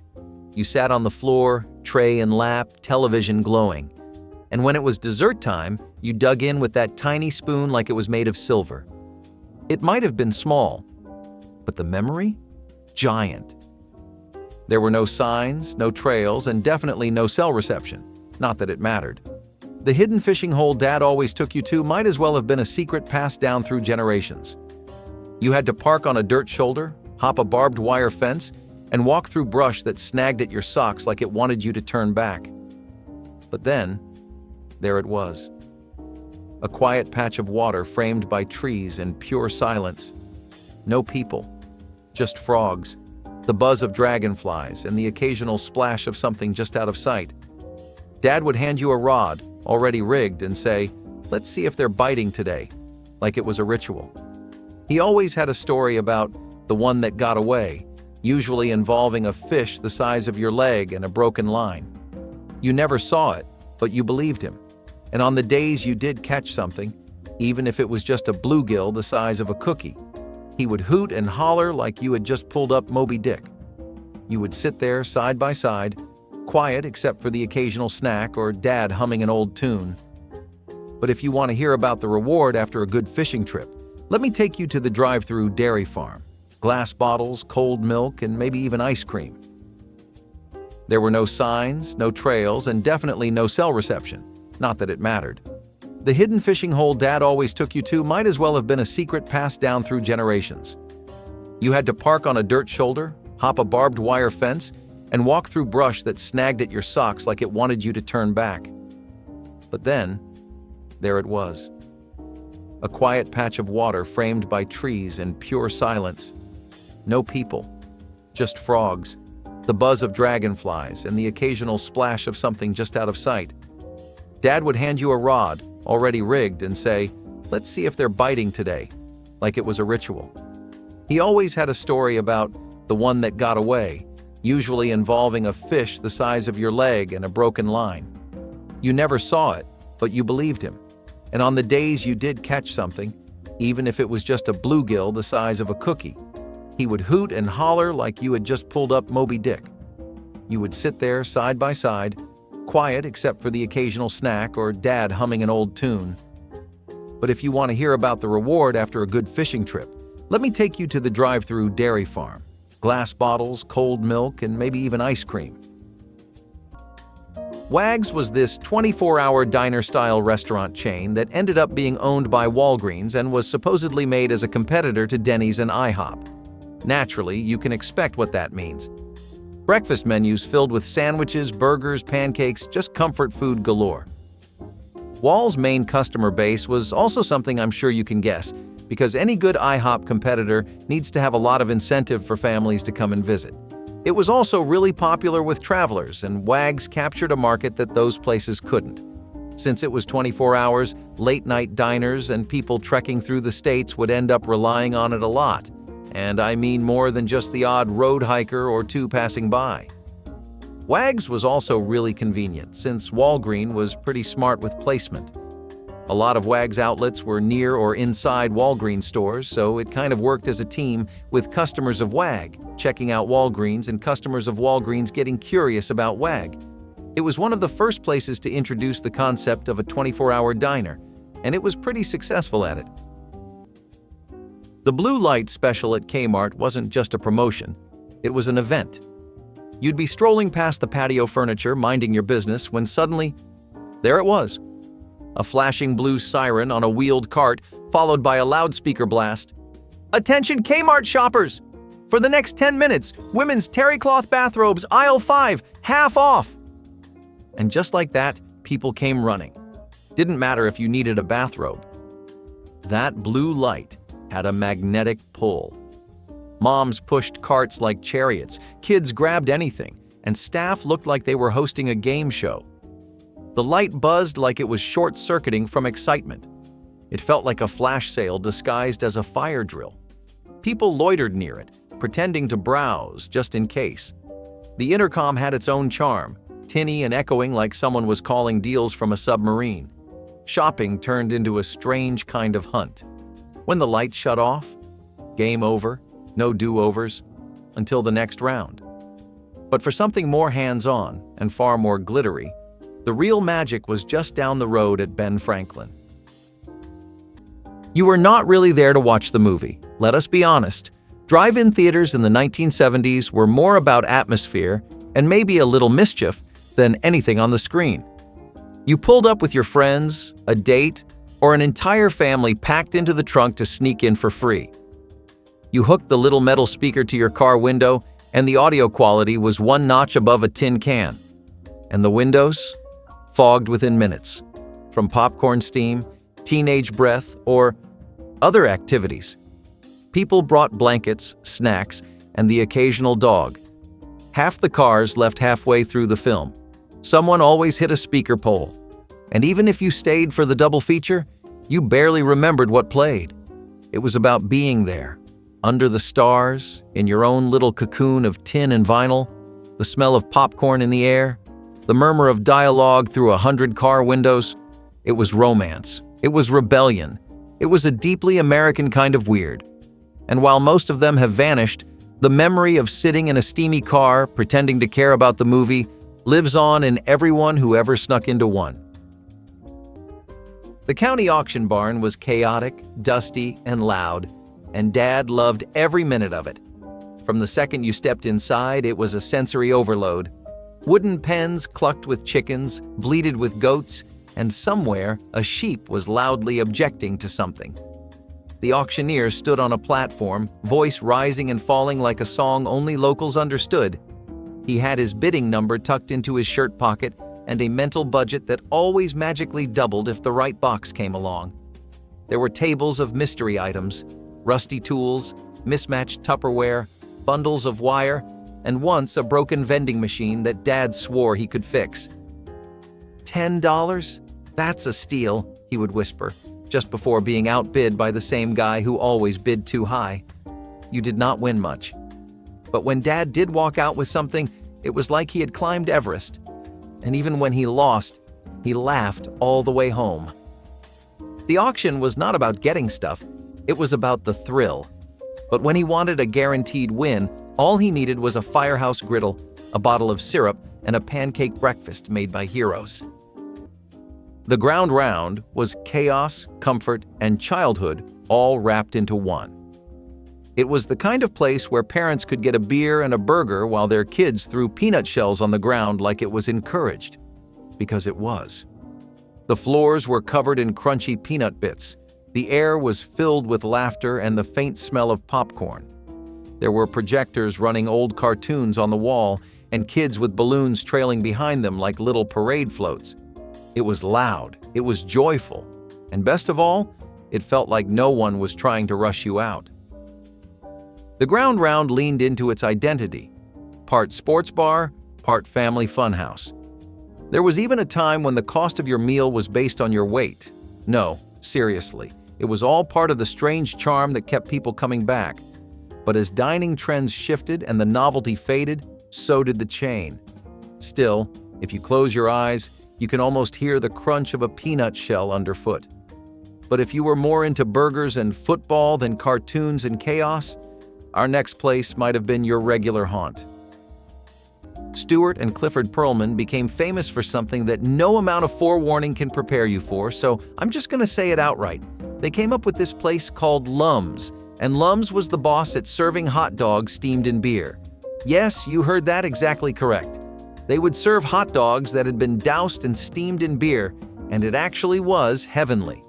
You sat on the floor, tray in lap, television glowing. And when it was dessert time, you dug in with that tiny spoon like it was made of silver. It might have been small, but the memory? Giant. There were no signs, no trails, and definitely no cell reception. Not that it mattered. The hidden fishing hole Dad always took you to might as well have been a secret passed down through generations. You had to park on a dirt shoulder, hop a barbed wire fence, and walk through brush that snagged at your socks like it wanted you to turn back. But then, there it was. A quiet patch of water framed by trees and pure silence. No people, just frogs, the buzz of dragonflies, and the occasional splash of something just out of sight. Dad would hand you a rod, already rigged, and say, "Let's see if they're biting today," like it was a ritual. He always had a story about the one that got away, usually involving a fish the size of your leg and a broken line. You never saw it, but you believed him. And on the days you did catch something, even if it was just a bluegill the size of a cookie, he would hoot and holler like you had just pulled up Moby Dick. You would sit there side by side, quiet except for the occasional snack or Dad humming an old tune. But if you want to hear about the reward after a good fishing trip, let me take you to the drive-through dairy farm. Glass bottles, cold milk, and maybe even ice cream. There were no signs, no trails, and definitely no cell reception. Not that it mattered. The hidden fishing hole Dad always took you to might as well have been a secret passed down through generations. You had to park on a dirt shoulder, hop a barbed wire fence, and walk through brush that snagged at your socks like it wanted you to turn back. But then, there it was. A quiet patch of water framed by trees and pure silence. No people, just frogs, the buzz of dragonflies, and the occasional splash of something just out of sight. Dad would hand you a rod, already rigged, and say, "Let's see if they're biting today," like it was a ritual. He always had a story about the one that got away, usually involving a fish the size of your leg and a broken line. You never saw it, but you believed him. And on the days you did catch something, even if it was just a bluegill the size of a cookie, he would hoot and holler like you had just pulled up Moby Dick. You would sit there side by side, quiet except for the occasional snack or Dad humming an old tune. But if you want to hear about the reward after a good fishing trip, let me take you to the drive-through dairy farm. Glass bottles, cold milk, and maybe even ice cream. Wag's was this 24-hour diner-style restaurant chain that ended up being owned by Walgreens and was supposedly made as a competitor to Denny's and IHOP. Naturally, you can expect what that means. Breakfast menus filled with sandwiches, burgers, pancakes, just comfort food galore. Wal's main customer base was also something I'm sure you can guess, because any good IHOP competitor needs to have a lot of incentive for families to come and visit. It was also really popular with travelers, and Wag's captured a market that those places couldn't. Since it was 24 hours, late-night diners and people trekking through the states would end up relying on it a lot. And I mean more than just the odd road hiker or two passing by. Wag's was also really convenient, since Walgreen was pretty smart with placement. A lot of Wag's outlets were near or inside Walgreens stores, so it kind of worked as a team, with customers of Wag checking out Walgreens and customers of Walgreens getting curious about Wag. It was one of the first places to introduce the concept of a 24-hour diner, and it was pretty successful at it. The Blue Light special at Kmart wasn't just a promotion, it was an event. You'd be strolling past the patio furniture, minding your business, when suddenly, there it was. A flashing blue siren on a wheeled cart, followed by a loudspeaker blast. "Attention Kmart shoppers! For the next 10 minutes, women's terry cloth bathrobes, aisle 5, half off!" And just like that, people came running. Didn't matter if you needed a bathrobe. That blue light had a magnetic pull. Moms pushed carts like chariots, kids grabbed anything, and staff looked like they were hosting a game show. The light buzzed like it was short-circuiting from excitement. It felt like a flash sale disguised as a fire drill. People loitered near it, pretending to browse just in case. The intercom had its own charm, tinny and echoing like someone was calling deals from a submarine. Shopping turned into a strange kind of hunt. When the light shut off, game over, no do-overs, until the next round. But for something more hands-on and far more glittery, the real magic was just down the road at Ben Franklin. You were not really there to watch the movie, let us be honest. Drive-in theaters in the 1970s were more about atmosphere and maybe a little mischief than anything on the screen. You pulled up with your friends, a date, or an entire family packed into the trunk to sneak in for free. You hooked the little metal speaker to your car window, and the audio quality was one notch above a tin can. And the windows? Fogged within minutes. From popcorn steam, teenage breath, or other activities. People brought blankets, snacks, and the occasional dog. Half the cars left halfway through the film. Someone always hit a speaker pole. And even if you stayed for the double feature, you barely remembered what played. It was about being there, under the stars, in your own little cocoon of tin and vinyl, the smell of popcorn in the air, the murmur of dialogue through 100 car windows. It was romance. It was rebellion. It was a deeply American kind of weird. And while most of them have vanished, the memory of sitting in a steamy car, pretending to care about the movie, lives on in everyone who ever snuck into one. The county auction barn was chaotic, dusty, and loud, and Dad loved every minute of it. From the second you stepped inside, it was a sensory overload. Wooden pens clucked with chickens, bleated with goats, and somewhere a sheep was loudly objecting to something. The auctioneer stood on a platform, voice rising and falling like a song only locals understood. He had his bidding number tucked into his shirt pocket and a mental budget that always magically doubled if the right box came along. There were tables of mystery items, rusty tools, mismatched Tupperware, bundles of wire, and once a broken vending machine that Dad swore he could fix. $10? That's a steal, he would whisper, just before being outbid by the same guy who always bid too high. You did not win much. But when Dad did walk out with something, it was like he had climbed Everest. And even when he lost, he laughed all the way home. The auction was not about getting stuff, it was about the thrill. But when he wanted a guaranteed win, all he needed was a firehouse griddle, a bottle of syrup, and a pancake breakfast made by heroes. The ground round was chaos, comfort, and childhood all wrapped into one. It was the kind of place where parents could get a beer and a burger while their kids threw peanut shells on the ground like it was encouraged. Because it was. The floors were covered in crunchy peanut bits. The air was filled with laughter and the faint smell of popcorn. There were projectors running old cartoons on the wall and kids with balloons trailing behind them like little parade floats. It was loud, it was joyful, and best of all, it felt like no one was trying to rush you out. The ground round leaned into its identity, part sports bar, part family funhouse. There was even a time when the cost of your meal was based on your weight. No, seriously, it was all part of the strange charm that kept people coming back. But as dining trends shifted and the novelty faded, so did the chain. Still, if you close your eyes, you can almost hear the crunch of a peanut shell underfoot. But if you were more into burgers and football than cartoons and chaos, our next place might have been your regular haunt. Stuart and Clifford Pearlman became famous for something that no amount of forewarning can prepare you for, so I'm just going to say it outright. They came up with this place called Lums, and Lums was the boss at serving hot dogs steamed in beer. Yes, you heard that exactly correct. They would serve hot dogs that had been doused and steamed in beer, and it actually was heavenly.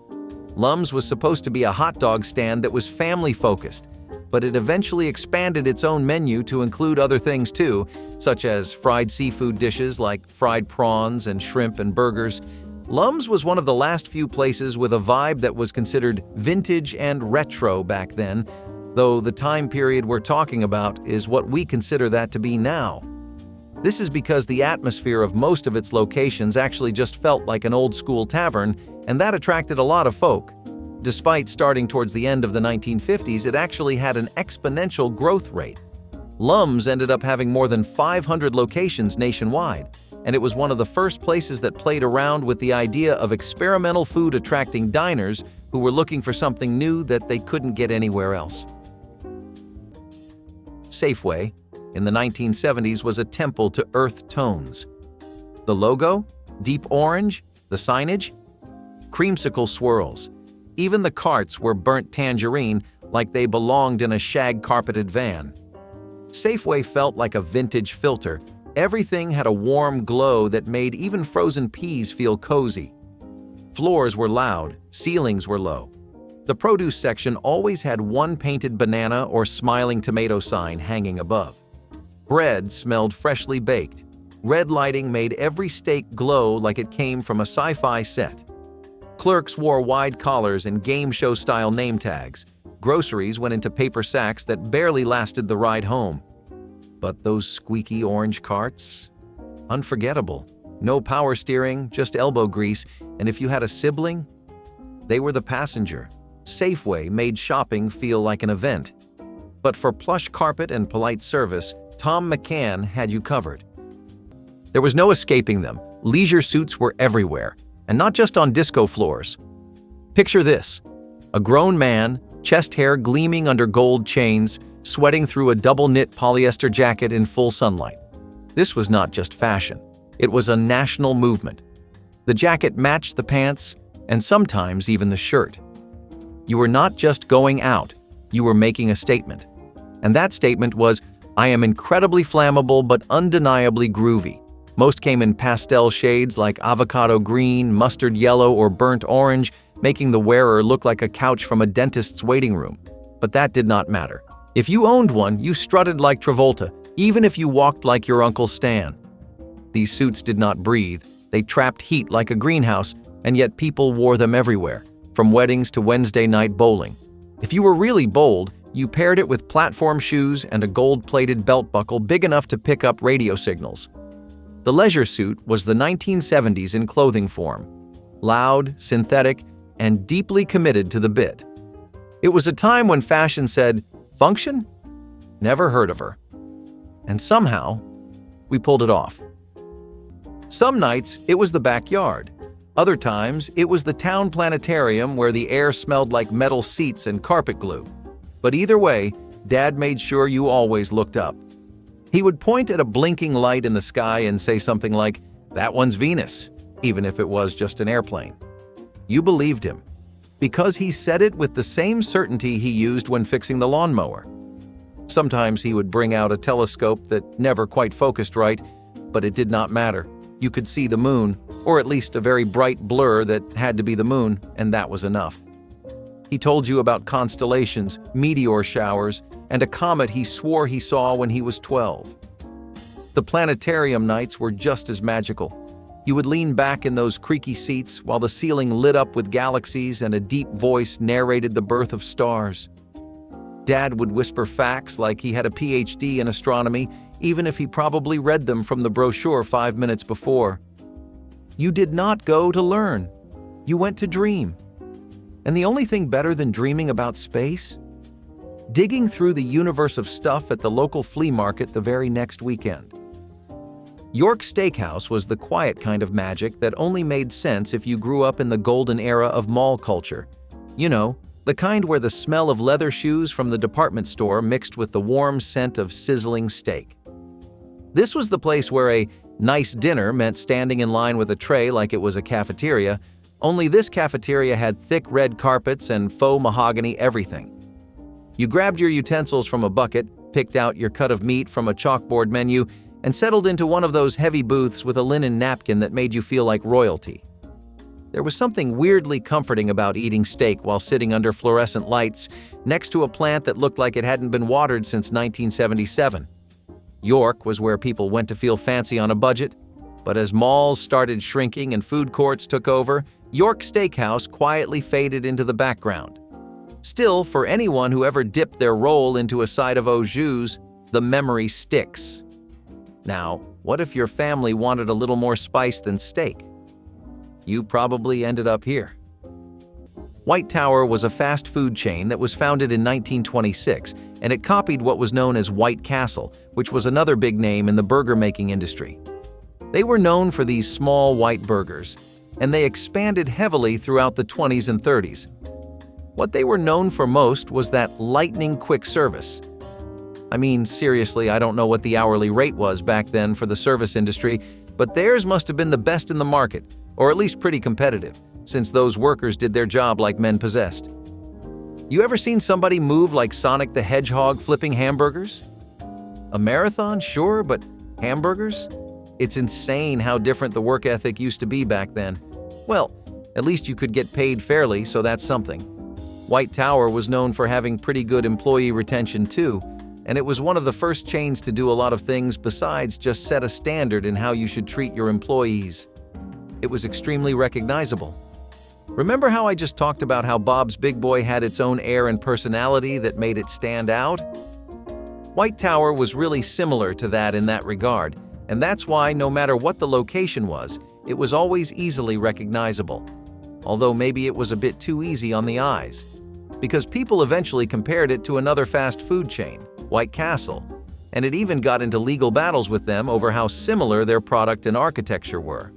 Lums was supposed to be a hot dog stand that was family-focused, but it eventually expanded its own menu to include other things too, such as fried seafood dishes like fried prawns and shrimp and burgers. Lums was one of the last few places with a vibe that was considered vintage and retro back then, though the time period we're talking about is what we consider that to be now. This is because the atmosphere of most of its locations actually just felt like an old-school tavern, and that attracted a lot of folk. Despite starting towards the end of the 1950s, it actually had an exponential growth rate. Lums ended up having more than 500 locations nationwide, and it was one of the first places that played around with the idea of experimental food attracting diners who were looking for something new that they couldn't get anywhere else. Safeway, in the 1970s, was a temple to earth tones. The logo? Deep orange? The signage? Creamsicle swirls. Even the carts were burnt tangerine, like they belonged in a shag-carpeted van. Safeway felt like a vintage filter. Everything had a warm glow that made even frozen peas feel cozy. Floors were loud, ceilings were low. The produce section always had one painted banana or smiling tomato sign hanging above. Bread smelled freshly baked. Red lighting made every steak glow like it came from a sci-fi set. Clerks wore wide collars and game show-style name tags. Groceries went into paper sacks that barely lasted the ride home. But those squeaky orange carts? Unforgettable. No power steering, just elbow grease, and if you had a sibling, they were the passenger. Safeway made shopping feel like an event. But for plush carpet and polite service, Tom McCann had you covered. There was no escaping them. Leisure suits were everywhere, and not just on disco floors. Picture this: a grown man, chest hair gleaming under gold chains, sweating through a double-knit polyester jacket in full sunlight. This was not just fashion. It was a national movement. The jacket matched the pants, and sometimes even the shirt. You were not just going out, you were making a statement. And that statement was, "I am incredibly flammable but undeniably groovy." Most came in pastel shades like avocado green, mustard yellow, or burnt orange, making the wearer look like a couch from a dentist's waiting room. But that did not matter. If you owned one, you strutted like Travolta, even if you walked like your Uncle Stan. These suits did not breathe. They trapped heat like a greenhouse, and yet people wore them everywhere, from weddings to Wednesday night bowling. If you were really bold, you paired it with platform shoes and a gold-plated belt buckle big enough to pick up radio signals. The leisure suit was the 1970s in clothing form. Loud, synthetic, and deeply committed to the bit. It was a time when fashion said, "Function? Never heard of her." And somehow, we pulled it off. Some nights, it was the backyard. Other times, it was the town planetarium where the air smelled like metal seats and carpet glue. But either way, Dad made sure you always looked up. He would point at a blinking light in the sky and say something like, "That one's Venus," even if it was just an airplane. You believed him, because he said it with the same certainty he used when fixing the lawnmower. Sometimes he would bring out a telescope that never quite focused right, but it did not matter. You could see the moon, or at least a very bright blur that had to be the moon, and that was enough. He told you about constellations, meteor showers, and a comet he swore he saw when he was 12. The planetarium nights were just as magical. You would lean back in those creaky seats while the ceiling lit up with galaxies and a deep voice narrated the birth of stars. Dad would whisper facts like he had a PhD in astronomy, even if he probably read them from the brochure 5 minutes before. You did not go to learn. You went to dream. And the only thing better than dreaming about space? Digging through the universe of stuff at the local flea market the very next weekend. York Steakhouse was the quiet kind of magic that only made sense if you grew up in the golden era of mall culture. You know, the kind where the smell of leather shoes from the department store mixed with the warm scent of sizzling steak. This was the place where a nice dinner meant standing in line with a tray like it was a cafeteria, only this cafeteria had thick red carpets and faux mahogany everything. You grabbed your utensils from a bucket, picked out your cut of meat from a chalkboard menu, and settled into one of those heavy booths with a linen napkin that made you feel like royalty. There was something weirdly comforting about eating steak while sitting under fluorescent lights next to a plant that looked like it hadn't been watered since 1977. York was where people went to feel fancy on a budget, but as malls started shrinking and food courts took over, York Steakhouse quietly faded into the background. Still, for anyone who ever dipped their roll into a side of au jus, the memory sticks. Now, what if your family wanted a little more spice than steak? You probably ended up here. White Tower was a fast food chain that was founded in 1926, and it copied what was known as White Castle, which was another big name in the burger-making industry. They were known for these small white burgers, and they expanded heavily throughout the 20s and 30s. What they were known for most was that lightning-quick service. I mean, seriously, I don't know what the hourly rate was back then for the service industry, but theirs must have been the best in the market, or at least pretty competitive, since those workers did their job like men possessed. You ever seen somebody move like Sonic the Hedgehog flipping hamburgers? A marathon, sure, but hamburgers? It's insane how different the work ethic used to be back then. Well, at least you could get paid fairly, so that's something. White Tower was known for having pretty good employee retention too, and it was one of the first chains to do a lot of things besides just set a standard in how you should treat your employees. It was extremely recognizable. Remember how I just talked about how Bob's Big Boy had its own air and personality that made it stand out? White Tower was really similar to that in that regard, and that's why no matter what the location was, it was always easily recognizable. Although maybe it was a bit too easy on the eyes, because people eventually compared it to another fast food chain, White Castle, and it even got into legal battles with them over how similar their product and architecture were.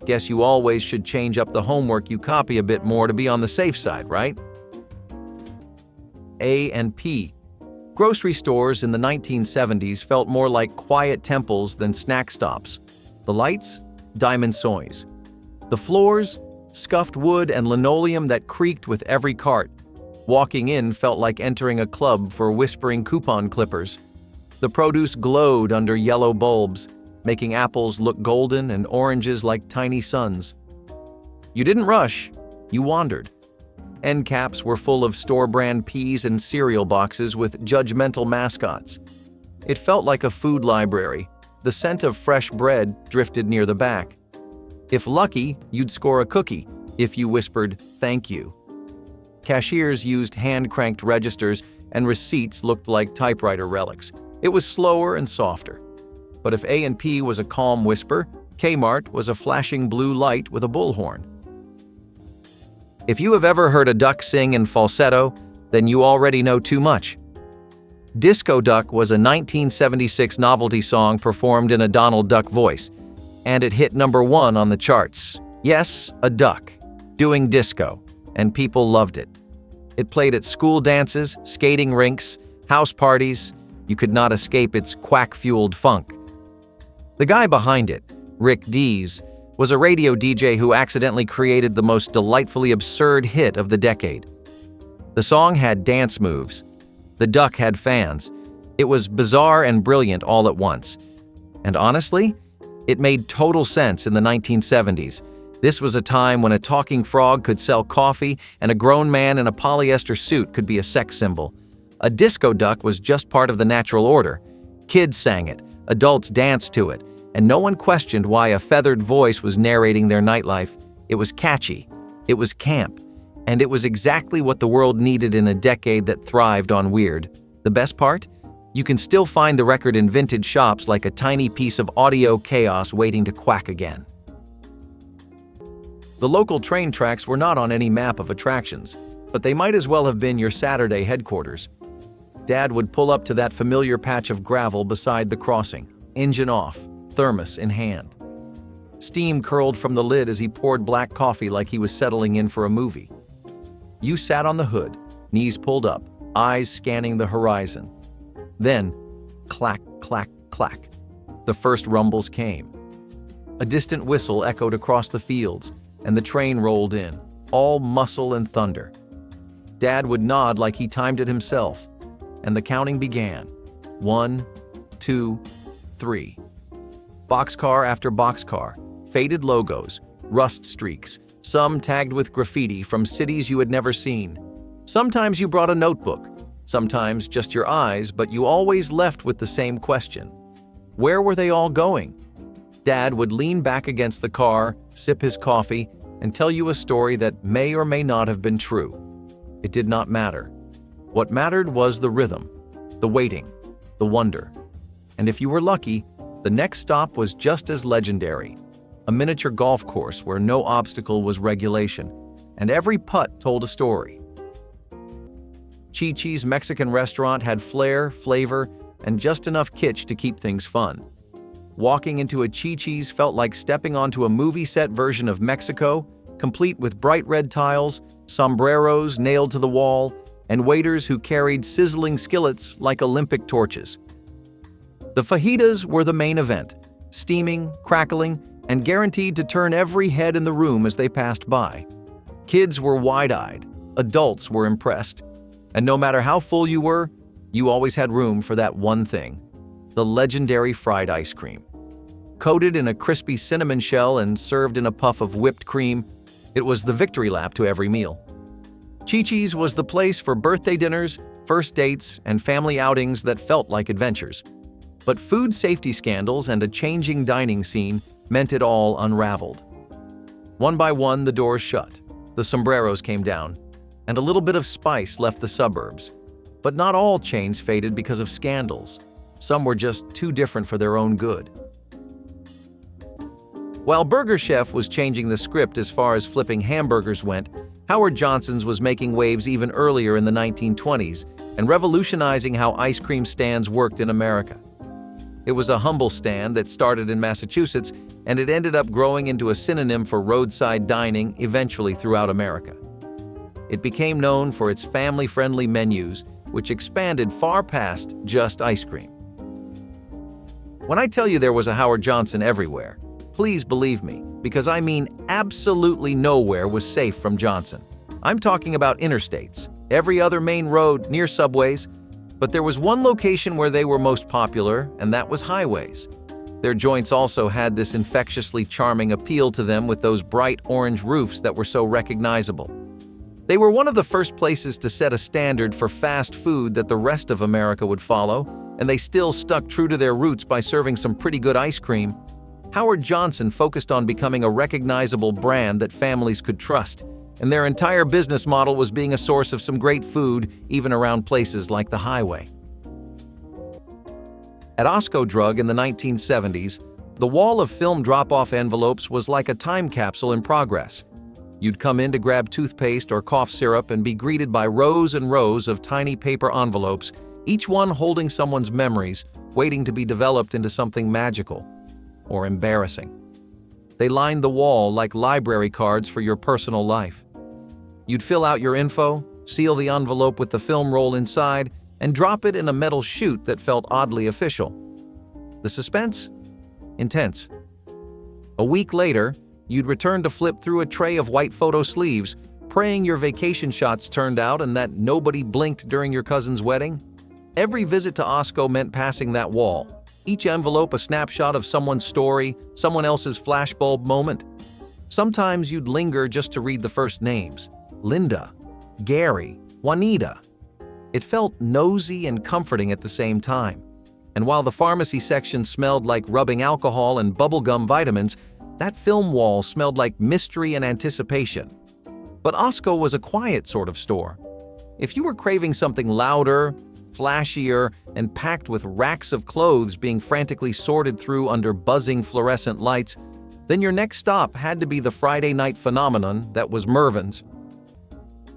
Guess you always should change up the homework you copy a bit more to be on the safe side, right? A&P. Grocery stores in the 1970s felt more like quiet temples than snack stops. The lights? Diamond soys. The floors? Scuffed wood and linoleum that creaked with every cart. Walking in felt like entering a club for whispering coupon clippers. The produce glowed under yellow bulbs. making apples look golden and oranges like tiny suns. You didn't rush, you wandered. End caps were full of store-brand peas and cereal boxes with judgmental mascots. It felt like a food library. The scent of fresh bread drifted near the back. If lucky, you'd score a cookie if you whispered, "Thank you." Cashiers used hand-cranked registers, and receipts looked like typewriter relics. It was slower and softer. But if A&P was a calm whisper, Kmart was a flashing blue light with a bullhorn. If you have ever heard a duck sing in falsetto, then you already know too much. Disco Duck was a 1976 novelty song performed in a Donald Duck voice, and it hit #1 on the charts. Yes, a duck, doing disco, and people loved it. It played at school dances, skating rinks, house parties. You could not escape its quack-fueled funk. The guy behind it, Rick Dees, was a radio DJ who accidentally created the most delightfully absurd hit of the decade. The song had dance moves. The duck had fans. It was bizarre and brilliant all at once. And honestly, it made total sense in the 1970s. This was a time when a talking frog could sell coffee and a grown man in a polyester suit could be a sex symbol. A disco duck was just part of the natural order. Kids sang it, adults danced to it, and no one questioned why a feathered voice was narrating their nightlife. It was catchy, it was camp, and it was exactly what the world needed in a decade that thrived on weird. The best part? You can still find the record in vintage shops like a tiny piece of audio chaos waiting to quack again. The local train tracks were not on any map of attractions, but they might as well have been your Saturday headquarters. Dad would pull up to that familiar patch of gravel beside the crossing, engine off, thermos in hand. Steam curled from the lid as he poured black coffee like he was settling in for a movie. You sat on the hood, knees pulled up, eyes scanning the horizon. Then, clack, clack, clack. The first rumbles came. A distant whistle echoed across the fields, and the train rolled in, all muscle and thunder. Dad would nod like he timed it himself, and the counting began. 1, 2, 3. Boxcar after boxcar, faded logos, rust streaks, some tagged with graffiti from cities you had never seen. Sometimes you brought a notebook, sometimes just your eyes, but you always left with the same question. Where were they all going? Dad would lean back against the car, sip his coffee, and tell you a story that may or may not have been true. It did not matter. What mattered was the rhythm, the waiting, the wonder. And if you were lucky, the next stop was just as legendary. A miniature golf course where no obstacle was regulation, and every putt told a story. ChiChis Mexican restaurant had flair, flavor, and just enough kitsch to keep things fun. Walking into a ChiChis felt like stepping onto a movie set version of Mexico, complete with bright red tiles, sombreros nailed to the wall, and waiters who carried sizzling skillets like Olympic torches. The fajitas were the main event, steaming, crackling, and guaranteed to turn every head in the room as they passed by. Kids were wide-eyed, adults were impressed, and no matter how full you were, you always had room for that one thing, the legendary fried ice cream. Coated in a crispy cinnamon shell and served in a puff of whipped cream, it was the victory lap to every meal. ChiChis was the place for birthday dinners, first dates, and family outings that felt like adventures. But food safety scandals and a changing dining scene meant it all unraveled. One by one, the doors shut, the sombreros came down, and a little bit of spice left the suburbs. But not all chains faded because of scandals. Some were just too different for their own good. While Burger Chef was changing the script as far as flipping hamburgers went, Howard Johnson's was making waves even earlier in the 1920s and revolutionizing how ice cream stands worked in America. It was a humble stand that started in Massachusetts, and it ended up growing into a synonym for roadside dining eventually throughout America. It became known for its family-friendly menus, which expanded far past just ice cream. When I tell you there was a Howard Johnson everywhere, please believe me, because I mean absolutely nowhere was safe from Johnson. I'm talking about interstates, every other main road, near subways, but there was one location where they were most popular, and that was highways. Their joints also had this infectiously charming appeal to them with those bright orange roofs that were so recognizable. They were one of the first places to set a standard for fast food that the rest of America would follow, and they still stuck true to their roots by serving some pretty good ice cream. Howard Johnson focused on becoming a recognizable brand that families could trust, and their entire business model was being a source of some great food even around places like the highway. At Osco Drug in the 1970s, the wall of film drop-off envelopes was like a time capsule in progress. You'd come in to grab toothpaste or cough syrup and be greeted by rows and rows of tiny paper envelopes, each one holding someone's memories, waiting to be developed into something magical or embarrassing. They lined the wall like library cards for your personal life. You'd fill out your info, seal the envelope with the film roll inside, and drop it in a metal chute that felt oddly official. The suspense? Intense. A week later, you'd return to flip through a tray of white photo sleeves, praying your vacation shots turned out and that nobody blinked during your cousin's wedding. Every visit to Osco meant passing that wall. Each envelope a snapshot of someone's story, someone else's flashbulb moment. Sometimes you'd linger just to read the first names. Linda, Gary, Juanita. It felt nosy and comforting at the same time. And while the pharmacy section smelled like rubbing alcohol and bubblegum vitamins, that film wall smelled like mystery and anticipation. But Osco was a quiet sort of store. If you were craving something louder, flashier, and packed with racks of clothes being frantically sorted through under buzzing fluorescent lights, then your next stop had to be the Friday night phenomenon that was Mervyn's.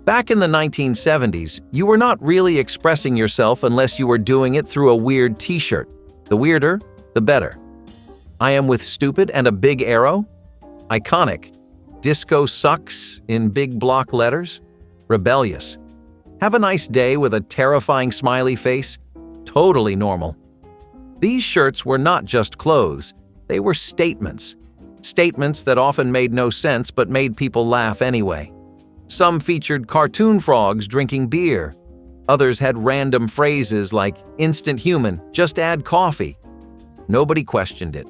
Back in the 1970s, you were not really expressing yourself unless you were doing it through a weird t-shirt. The weirder, the better. I am with stupid and a big arrow? Iconic. Disco sucks in big block letters? Rebellious. Have a nice day with a terrifying smiley face? Totally normal. These shirts were not just clothes, they were statements. Statements that often made no sense but made people laugh anyway. Some featured cartoon frogs drinking beer. Others had random phrases like instant human, just add coffee. Nobody questioned it.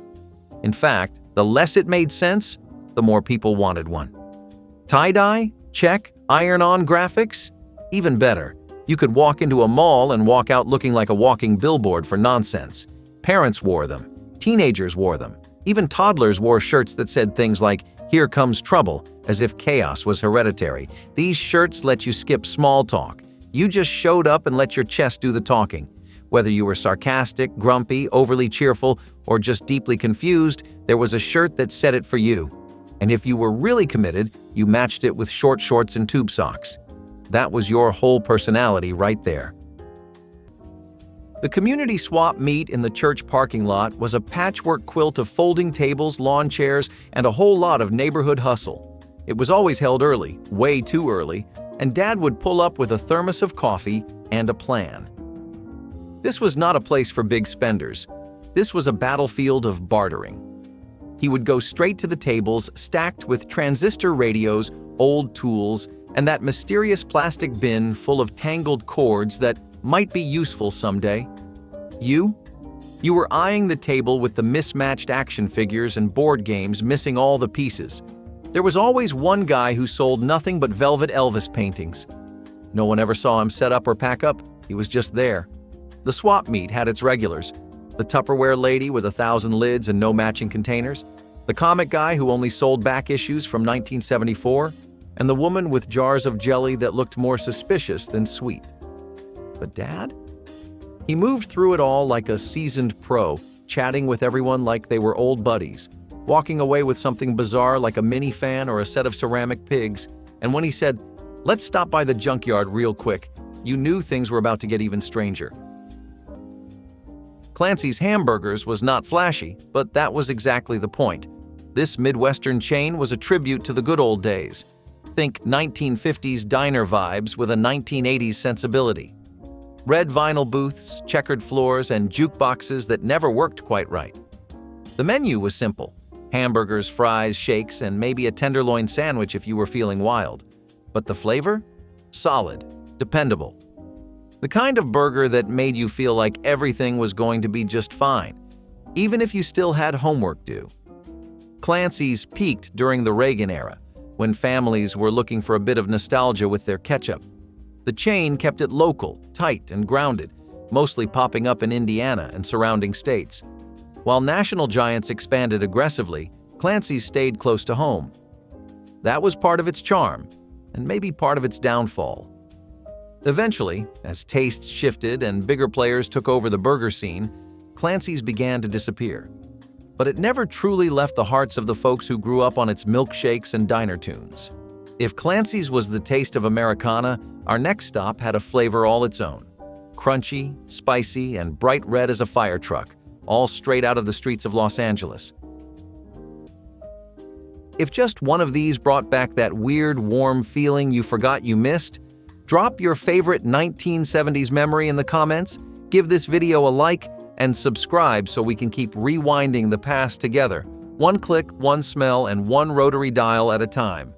In fact, the less it made sense, the more people wanted one. Tie-dye? Check. Iron-on graphics? Even better. You could walk into a mall and walk out looking like a walking billboard for nonsense. Parents wore them. Teenagers wore them. Even toddlers wore shirts that said things like, "Here comes trouble," as if chaos was hereditary. These shirts let you skip small talk. You just showed up and let your chest do the talking. Whether you were sarcastic, grumpy, overly cheerful, or just deeply confused, there was a shirt that said it for you. And if you were really committed, you matched it with short shorts and tube socks. That was your whole personality right there. The community swap meet in the church parking lot was a patchwork quilt of folding tables, lawn chairs, and a whole lot of neighborhood hustle. It was always held early, way too early, and Dad would pull up with a thermos of coffee and a plan. This was not a place for big spenders. This was a battlefield of bartering. He would go straight to the tables stacked with transistor radios, old tools, and that mysterious plastic bin full of tangled cords that might be useful someday. You were eyeing the table with the mismatched action figures and board games missing all the pieces. There was always one guy who sold nothing but velvet Elvis paintings. No one ever saw him set up or pack up. He was just there. The swap meet had its regulars. The Tupperware lady with 1,000 lids and no matching containers. The comic guy who only sold back issues from 1974. And the woman with jars of jelly that looked more suspicious than sweet. But Dad? He moved through it all like a seasoned pro, chatting with everyone like they were old buddies, walking away with something bizarre like a mini fan or a set of ceramic pigs, and when he said, "Let's stop by the junkyard real quick," you knew things were about to get even stranger. Clancys Hamburgers was not flashy, but that was exactly the point. This Midwestern chain was a tribute to the good old days. Think 1950s diner vibes with a 1980s sensibility. Red vinyl booths, checkered floors, and jukeboxes that never worked quite right. The menu was simple. Hamburgers, fries, shakes, and maybe a tenderloin sandwich if you were feeling wild. But the flavor? Solid, dependable. The kind of burger that made you feel like everything was going to be just fine. even if you still had homework due. Clancys peaked during the Reagan era, when families were looking for a bit of nostalgia with their ketchup. The chain kept it local, tight, and grounded, mostly popping up in Indiana and surrounding states. While national giants expanded aggressively, Clancys stayed close to home. That was part of its charm, and maybe part of its downfall. Eventually, as tastes shifted and bigger players took over the burger scene, Clancys began to disappear. But it never truly left the hearts of the folks who grew up on its milkshakes and diner tunes. If Clancys was the taste of Americana, our next stop had a flavor all its own. Crunchy, spicy, and bright red as a fire truck, all straight out of the streets of Los Angeles. If just one of these brought back that weird, warm feeling you forgot you missed, drop your favorite 1970s memory in the comments, give this video a like, and subscribe so we can keep rewinding the past together, one click, one smell, and one rotary dial at a time.